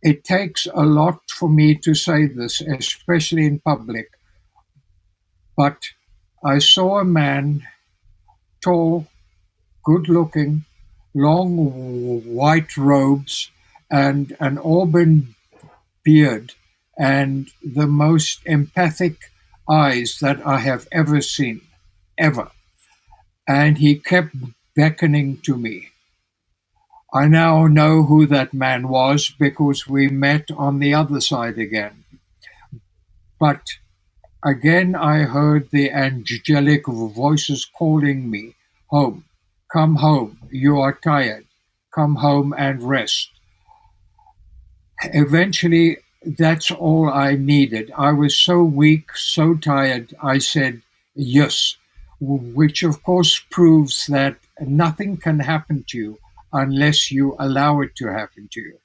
It takes a lot for me to say this, especially in public, but I saw a man, tall, good-looking, long white robes, and an auburn beard, and the most empathic eyes that I have ever seen, ever. And he kept beckoning to me. I now know who that man was because we met on the other side again. But again I heard the angelic voices calling me home. Come home, you are tired. Come home and rest. Eventually, that's all I needed. I was so weak, so tired, I said yes, which of course proves that nothing can happen to you unless you allow it to happen to you.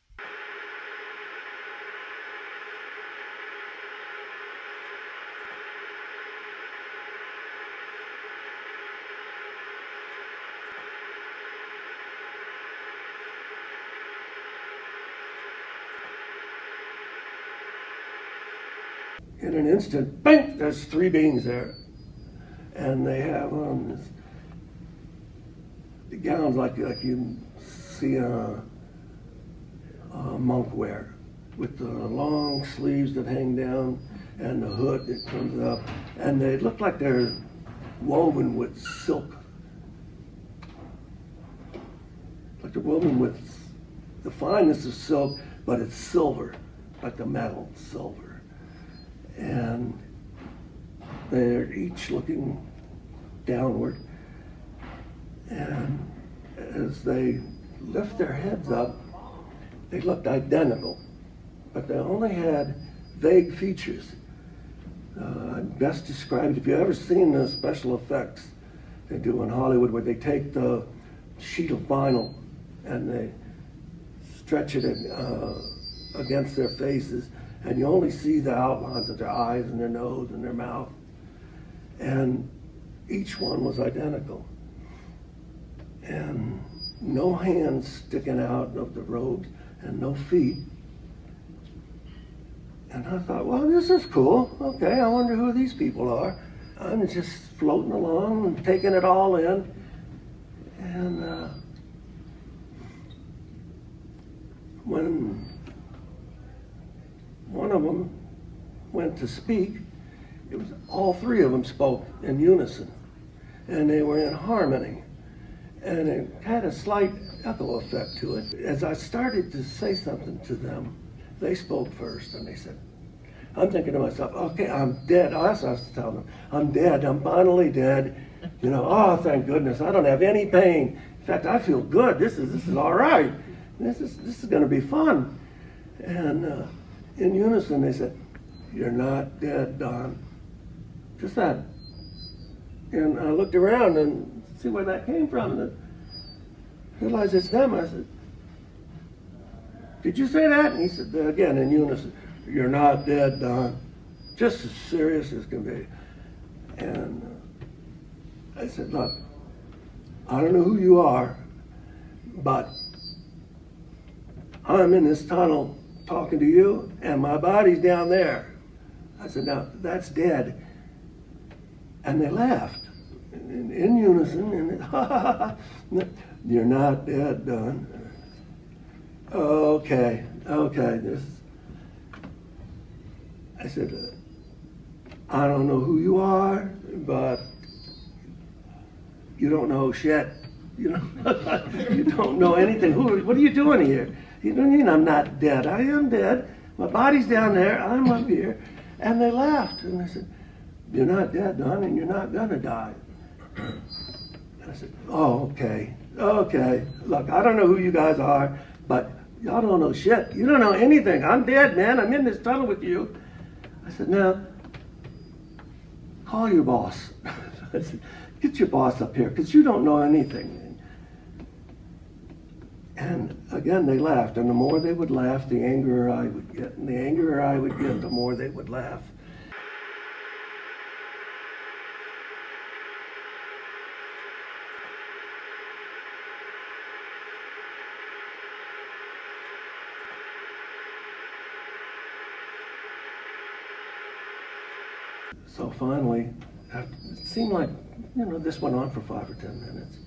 In an instant, bang, there's three beings there. And they have on the gowns like you see a monk wear, with the long sleeves that hang down and the hood that comes up. And they look like they're woven with silk. Like they're woven with the fineness of silk, but it's silver, like the metal silver. And they're each looking downward. And as they lift their heads up, they looked identical, but they only had vague features. I'd best describe it, if you've ever seen the special effects they do in Hollywood, where they take the sheet of vinyl and they stretch it against their faces, and you only see the outlines of their eyes and their nose and their mouth. And each one was identical. And no hands sticking out of the robes and no feet. And I thought, well, this is cool. Okay, I wonder who these people are. I'm just floating along and taking it all in. And when one of them went to speak, it was all three of them spoke in unison, and they were in harmony, and it had a slight echo effect to it. As I started to say something to them, they spoke first, and they said, I'm thinking to myself, okay, I'm dead. Oh, that's what I was telling them. I'm dead. I'm finally dead. You know, oh, thank goodness. I don't have any pain. In fact, I feel good. This is all right. This is going to be fun. And in unison, they said, you're not dead, Don. Just that. And I looked around and see where that came from. And I realized it's them. I said, did you say that? And he said, again, in unison, you're not dead, Don. Just as serious as can be. And I said, look, I don't know who you are, but I'm in this tunnel talking to you, and my body's down there. I said, now, that's dead. And they laughed in unison, and you're not dead, Don. Okay. I said, I don't know who you are, but you don't know shit. You know, you don't know anything. What are you doing here? You don't mean I'm not dead. I am dead. My body's down there. I'm up here. And they laughed. And I said, you're not dead, Don, and you're not going to die. And I said, oh, okay. Look, I don't know who you guys are, but y'all don't know shit. You don't know anything. I'm dead, man. I'm in this tunnel with you. I said, now, call your boss. I said, get your boss up here, because you don't know anything. And again, they laughed. And the more they would laugh, the angrier I would get. And the angrier I would get, the more they would laugh. So finally, it seemed like, this went on for 5 or 10 minutes.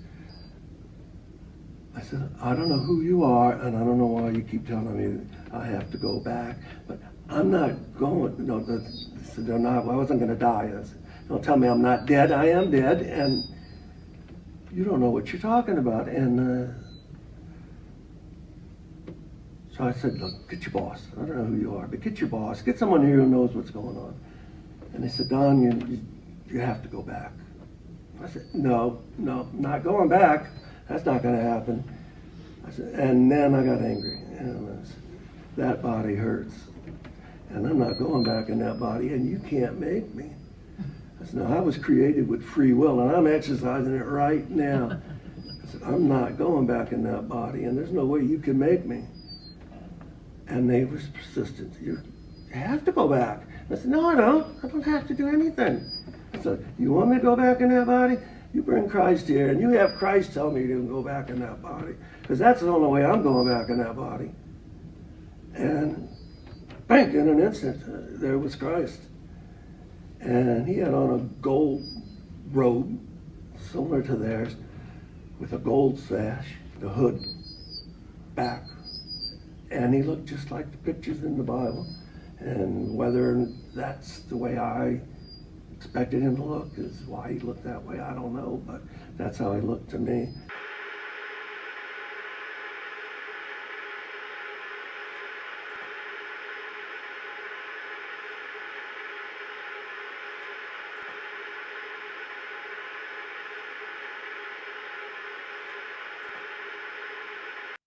I said, I don't know who you are, and I don't know why you keep telling me I have to go back, but I'm not going. No, they said, they're not. I wasn't going to die. I said, don't tell me I'm not dead. I am dead, and you don't know what you're talking about. And so I said, look, get your boss. I don't know who you are, but get your boss. Get someone here who knows what's going on. And they said, Don, you have to go back. I said, no, not going back. That's not going to happen. I said, and then I got angry. And that body hurts. And I'm not going back in that body, and you can't make me. I said, no, I was created with free will, and I'm exercising it right now. I said, I'm not going back in that body, and there's no way you can make me. And they was persistent. You have to go back. I said, no, I don't. I don't have to do anything. I said, you want me to go back in that body? You bring Christ here, and you have Christ tell me to go back in that body, because that's the only way I'm going back in that body. And bang, in an instant, there was Christ. And he had on a gold robe, similar to theirs, with a gold sash, the hood back. And he looked just like the pictures in the Bible. And whether that's the way I expected him to look is why he looked that way, I don't know, but that's how he looked to me.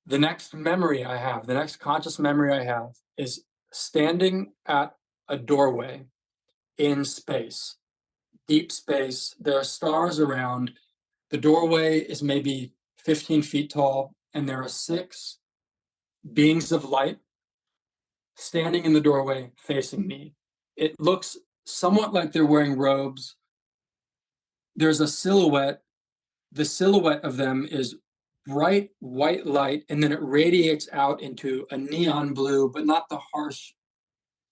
The next memory I have, the next conscious memory I have is standing at a doorway in space, deep space. There are stars around. The doorway is maybe 15 feet tall, and there are 6 beings of light standing in the doorway facing me. It looks somewhat like they're wearing robes. There's a silhouette. The silhouette of them is bright white light, and then it radiates out into a neon blue, but not the harsh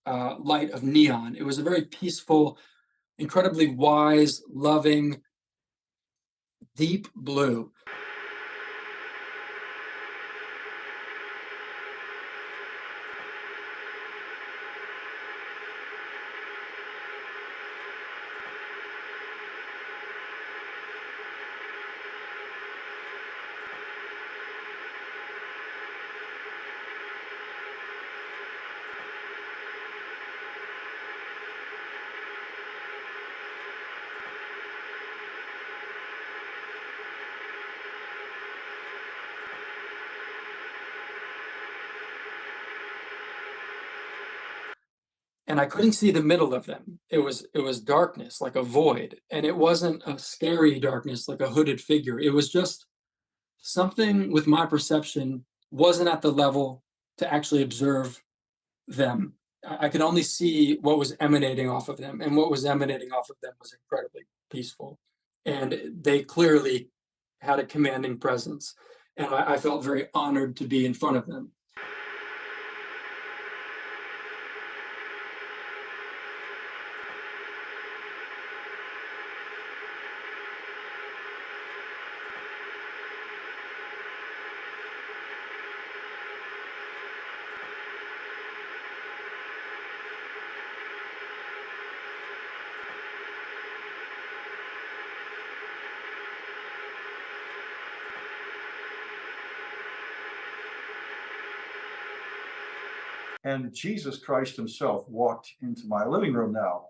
light of neon. It was a very peaceful, incredibly wise, loving, deep blue. And I couldn't see the middle of them. It was darkness, like a void, and it wasn't a scary darkness like a hooded figure. It was just something with my perception wasn't at the level to actually observe them. I could only see what was emanating off of them, and what was emanating off of them was incredibly peaceful. And they clearly had a commanding presence, and I felt very honored to be in front of them. And Jesus Christ himself walked into my living room now.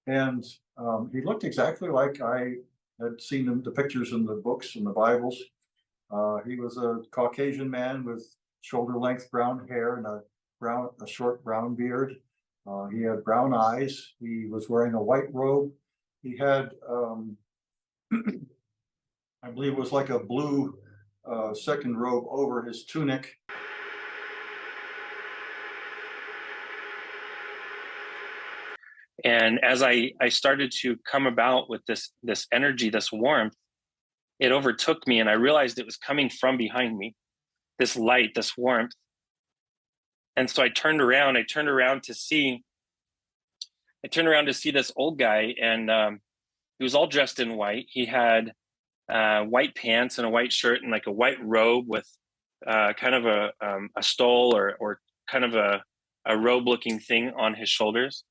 And he looked exactly like I had seen the pictures in the books and the Bibles. He was a Caucasian man with shoulder-length brown hair and a short brown beard. He had brown eyes. He was wearing a white robe. He had, I believe it was like a blue second robe over his tunic. And as I started to come about with this energy, this warmth, it overtook me, and I realized it was coming from behind me, this light, this warmth. And so I turned around to see I turned around to see this old guy, and he was all dressed in white. He had white pants and a white shirt and like a white robe with kind of a stole or kind of a robe looking thing on his shoulders.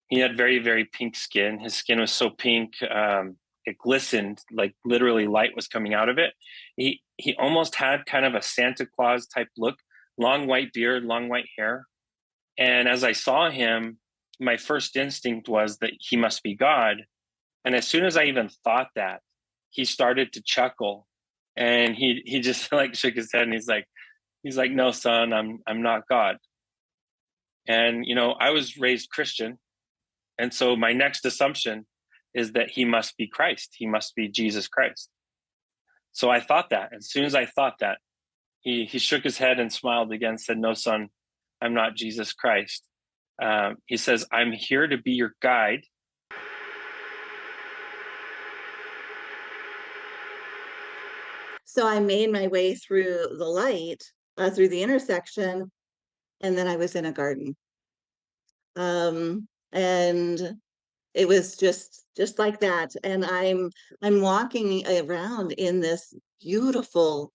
He had very, very pink skin. His skin was so pink, it glistened, like literally light was coming out of it. He almost had kind of a Santa Claus type look, long white beard, long white hair. And as I saw him, my first instinct was that he must be God. And as soon as I even thought that, he started to chuckle, and he just like shook his head, and he's like, no, son, I'm not God. And, I was raised Christian. And so my next assumption is that he must be Christ. He must be Jesus Christ. So I thought that. As soon as I thought that, he shook his head and smiled again, said, no, son, I'm not Jesus Christ. He says, I'm here to be your guide. So I made my way through the light, through the intersection, and then I was in a garden. And it was just like that. And I'm walking around in this beautiful,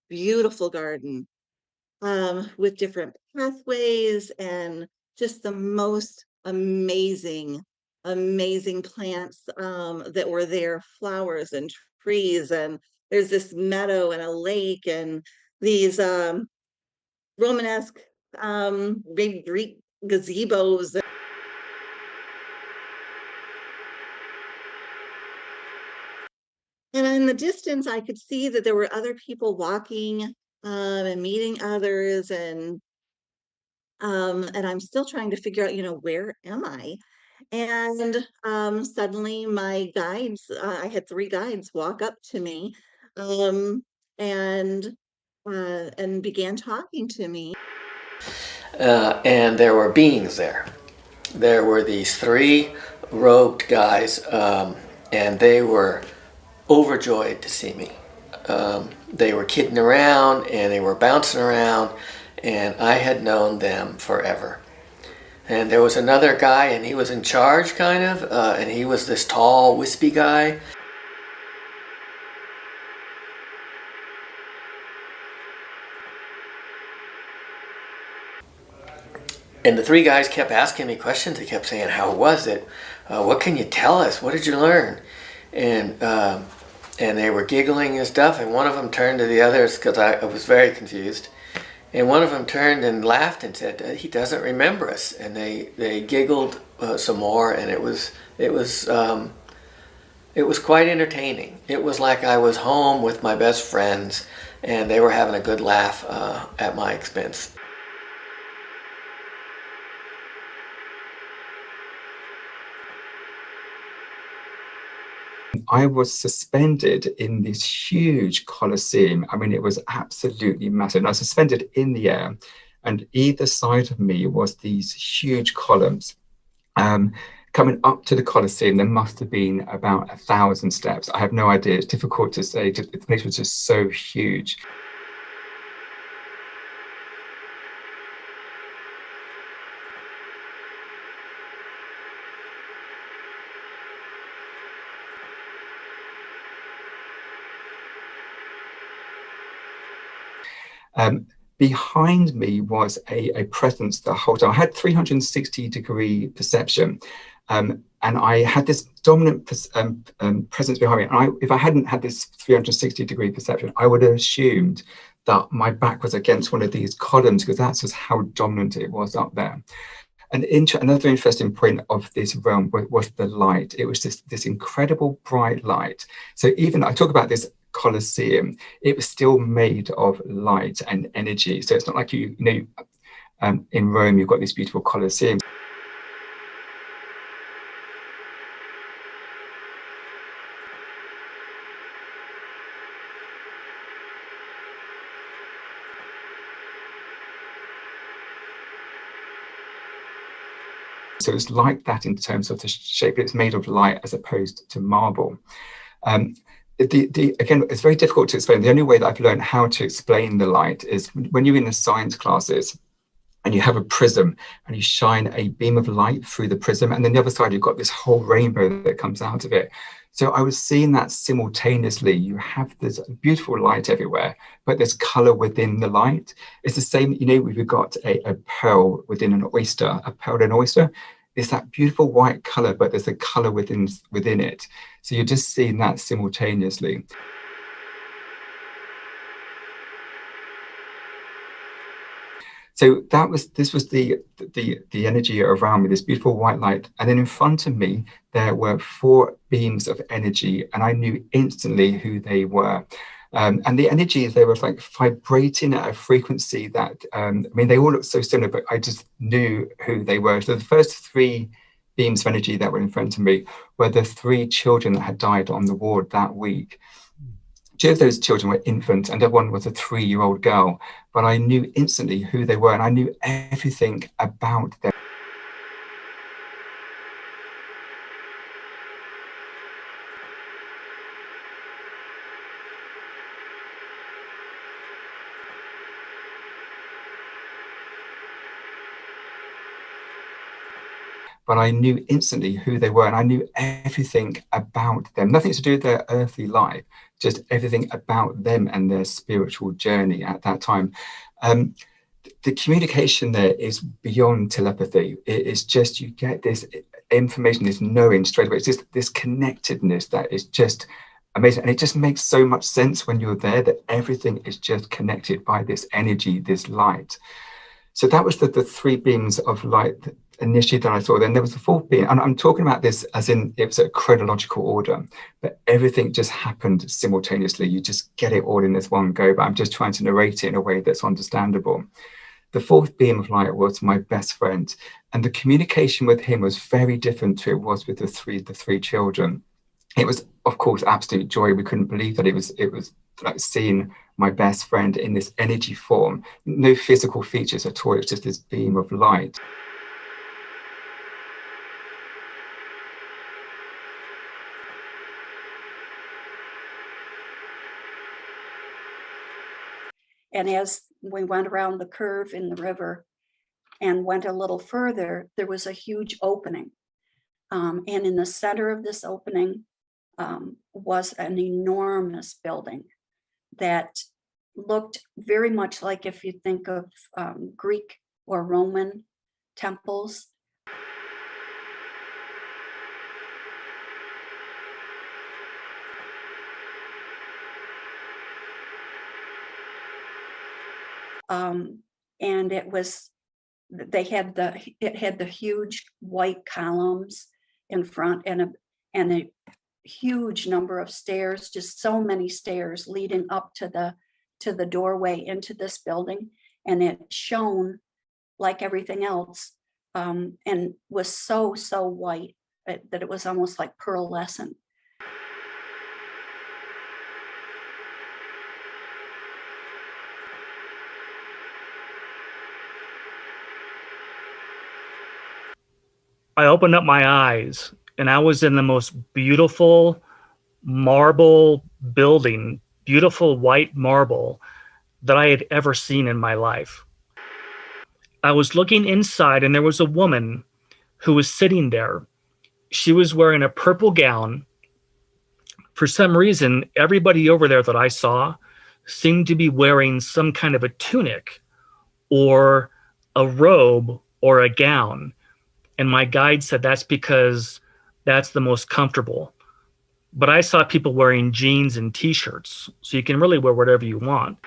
beautiful garden, with different pathways and just the most amazing, amazing plants that were there, flowers and trees, and there's this meadow and a lake and these Romanesque maybe Greek gazebos. And in the distance, I could see that there were other people walking and meeting others, and I'm still trying to figure out, where am I? And suddenly, my guides, I had 3 guides walk up to me, and began talking to me. And there were beings there. There were these 3 robed guys, and they were overjoyed to see me. They were kidding around and they were bouncing around, and I had known them forever. And there was another guy, and he was in charge, kind of, and he was this tall, wispy guy. And the 3 guys kept asking me questions. They kept saying, how was it? What can you tell us? What did you learn? And they were giggling and stuff, and one of them turned to the others, because I was very confused. And one of them turned and laughed and said, he doesn't remember us. And they giggled some more, and it was quite entertaining. It was like I was home with my best friends, and they were having a good laugh at my expense. I was suspended in this huge Colosseum. I mean, it was absolutely massive. And I was suspended in the air, and either side of me was these huge columns. Coming up to the Colosseum, there must have been about 1,000 steps. I have no idea. It's difficult to say. The place was just so huge. Behind me was a presence the whole time. I had 360-degree perception, and I had this dominant presence behind me. And if I hadn't had this 360-degree perception, I would have assumed that my back was against one of these columns, because that's just how dominant it was up there. And another interesting point of this realm was the light. It was this incredible bright light. So even I talk about this Colosseum, it was still made of light and energy. So it's not like in Rome, you've got this beautiful Colosseum. So it's like that in terms of the shape. It's made of light as opposed to marble. Again, it's very difficult to explain. The only way that I've learned how to explain the light is when you're in the science classes and you have a prism and you shine a beam of light through the prism, and then the other side you've got this whole rainbow that comes out of it. So I was seeing that simultaneously. You have this beautiful light everywhere, but there's color within the light. It's the same, you know, we've got a pearl within an oyster, a pearl in an oyster. It's that beautiful white color, but there's a color within it. So you're just seeing that simultaneously. So this was the energy around me, this beautiful white light. And then in front of me, there were 4 beams of energy, and I knew instantly who they were. And the energy, they were like vibrating at a frequency that, I mean, they all looked so similar, but I just knew who they were. So the first 3 beams of energy that were in front of me were the 3 children that had died on the ward that week. 2 of those children were infants, and the other one was a 3-year-old girl. But I knew instantly who they were, and I knew everything about them. But I knew instantly who they were, and I knew everything about them. Nothing to do with their earthly life, just everything about them and their spiritual journey at that time. The communication there is beyond telepathy. It's just, you get this information, this knowing straight away. It's just this connectedness that is just amazing. And it just makes so much sense when you're there, that everything is just connected by this energy, this light. So that was the 3 beams of light initially that I saw. Then there was the 4th beam, and I'm talking about this as in it was a chronological order, but everything just happened simultaneously. You just get it all in this one go, but I'm just trying to narrate it in a way that's understandable. The 4th beam of light was my best friend, and the communication with him was very different to it was with the three children. It was, of course, absolute joy. We couldn't believe that it was like seeing my best friend in this energy form. No physical features at all. It's just this beam of light. And as we went around the curve in the river and went a little further, there was a huge opening. And in the center of this opening was an enormous building that looked very much like, if you think of Greek or Roman temples. And it had the huge white columns in front, and a huge number of stairs, just so many stairs leading up to the doorway into this building. And it shone like everything else, and was so white that it was almost like pearlescent. I opened up my eyes and I was in the most beautiful marble building, beautiful white marble that I had ever seen in my life. I was looking inside and there was a woman who was sitting there. She was wearing a purple gown. For some reason, everybody over there that I saw seemed to be wearing some kind of a tunic or a robe or a gown. And my guide said that's because that's the most comfortable. But I saw people wearing jeans and t-shirts, so you can really wear whatever you want.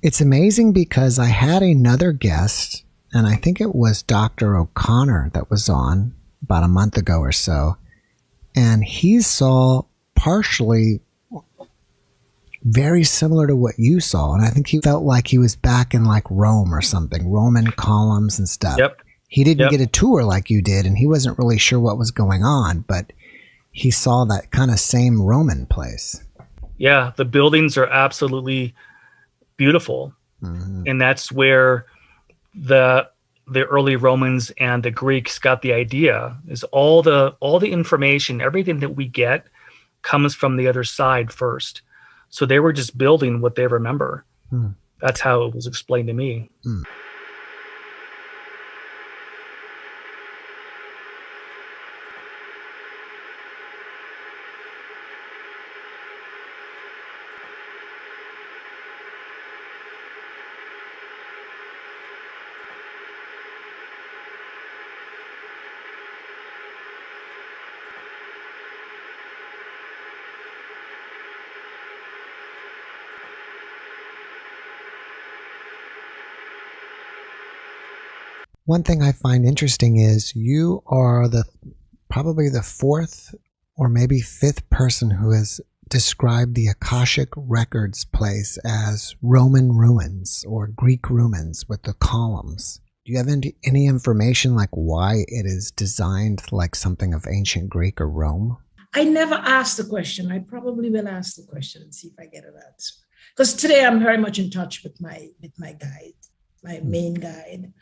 It's amazing because I had another guest, and I think it was Dr. O'Connor that was on about a month ago or so, and he saw partially very similar to what you saw, and I think he felt like he was back in like Rome or something, Roman columns and stuff. Yep. He didn't get a tour like you did, and he wasn't really sure what was going on, but he saw that kind of same Roman place. Yeah, the buildings are absolutely beautiful. Mhm. And that's where the early Romans and the Greeks got the idea, is all the information, everything that we get comes from the other side first. So they were just building what they remember. Hmm. That's how it was explained to me. Hmm. One thing I find interesting is you are probably the fourth or maybe fifth person who has described the Akashic Records place as Roman ruins or Greek ruins with the columns. Do you have any information like why it is designed like something of ancient Greek or Rome? I never asked the question. I probably will ask the question and see if I get an answer. Because today I'm very much in touch with my guide, my main guide.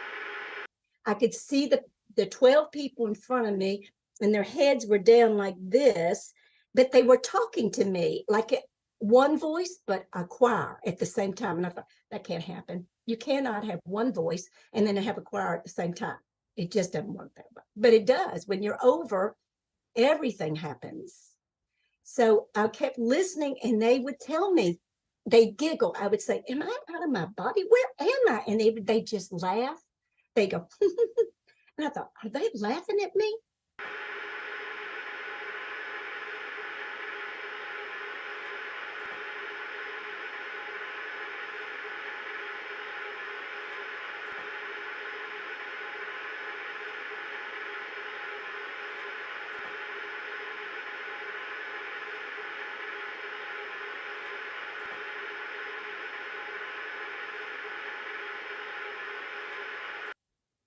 I could see the 12 people in front of me, and their heads were down like this, but they were talking to me like one voice, but a choir at the same time. And I thought, that can't happen. You cannot have one voice and then have a choir at the same time. It just doesn't work that way. But it does. When you're over, everything happens. So I kept listening, and they would tell me, they giggle. I would say, am I out of my body? Where am I? And they just laugh. They go, and I thought, are they laughing at me?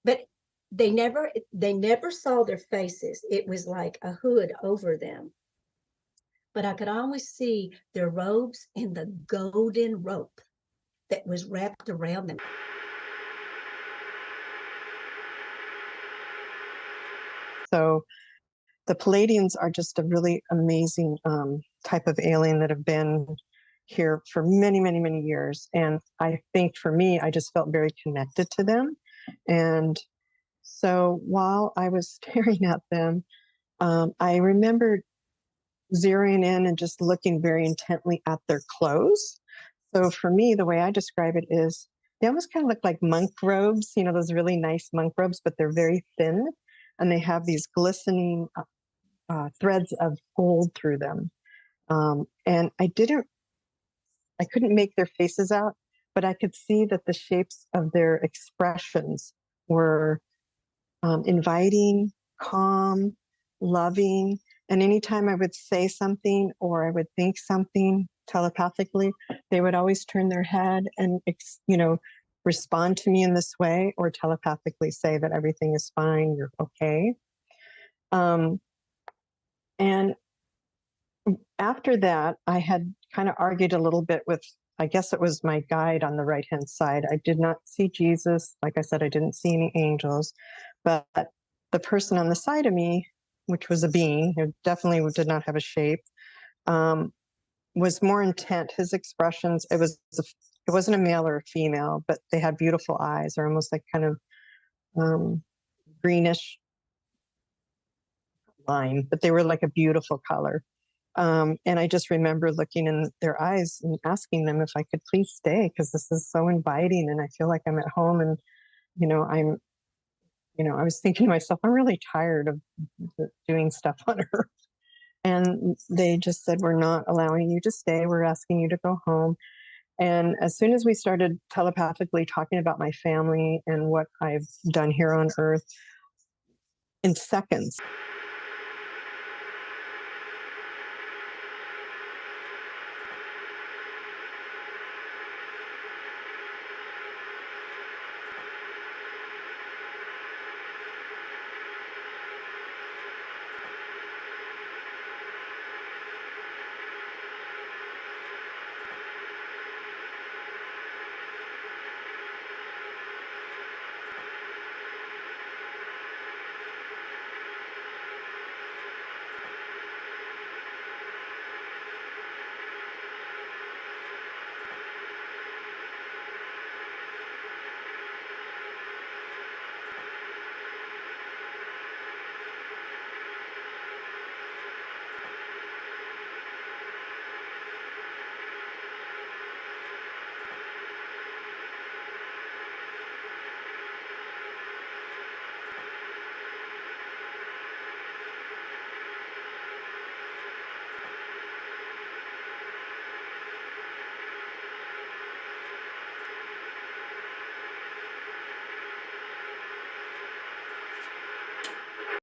But they never saw their faces. It was like a hood over them. But I could always see their robes and the golden rope that was wrapped around them. So the Palladians are just a really amazing type of alien that have been here for many, many, many years. And I think for me, I just felt very connected to them. And so while I was staring at them, I remembered zeroing in and just looking very intently at their clothes. So for me, the way I describe it is they almost kind of look like monk robes, you know, those really nice monk robes, but they're very thin and they have these glistening threads of gold through them. And I couldn't make their faces out, but I could see that the shapes of their expressions were inviting, calm, loving. And anytime I would say something or I would think something telepathically, they would always turn their head and, respond to me in this way, or telepathically say that everything is fine, you're okay. And after that, I had kind of argued a little bit with, I guess it was my guide on the right-hand side. I did not see Jesus. Like I said, I didn't see any angels, but the person on the side of me, which was a being who definitely did not have a shape, was more intent. His expressions, it wasn't a male or a female, but they had beautiful eyes, or almost like kind of greenish line, but they were like a beautiful color. And I just remember looking in their eyes and asking them if I could please stay, because this is so inviting and I feel like I'm at home. And, I was thinking to myself, I'm really tired of doing stuff on Earth. And they just said, we're not allowing you to stay. We're asking you to go home. And as soon as we started telepathically talking about my family and what I've done here on Earth, in seconds,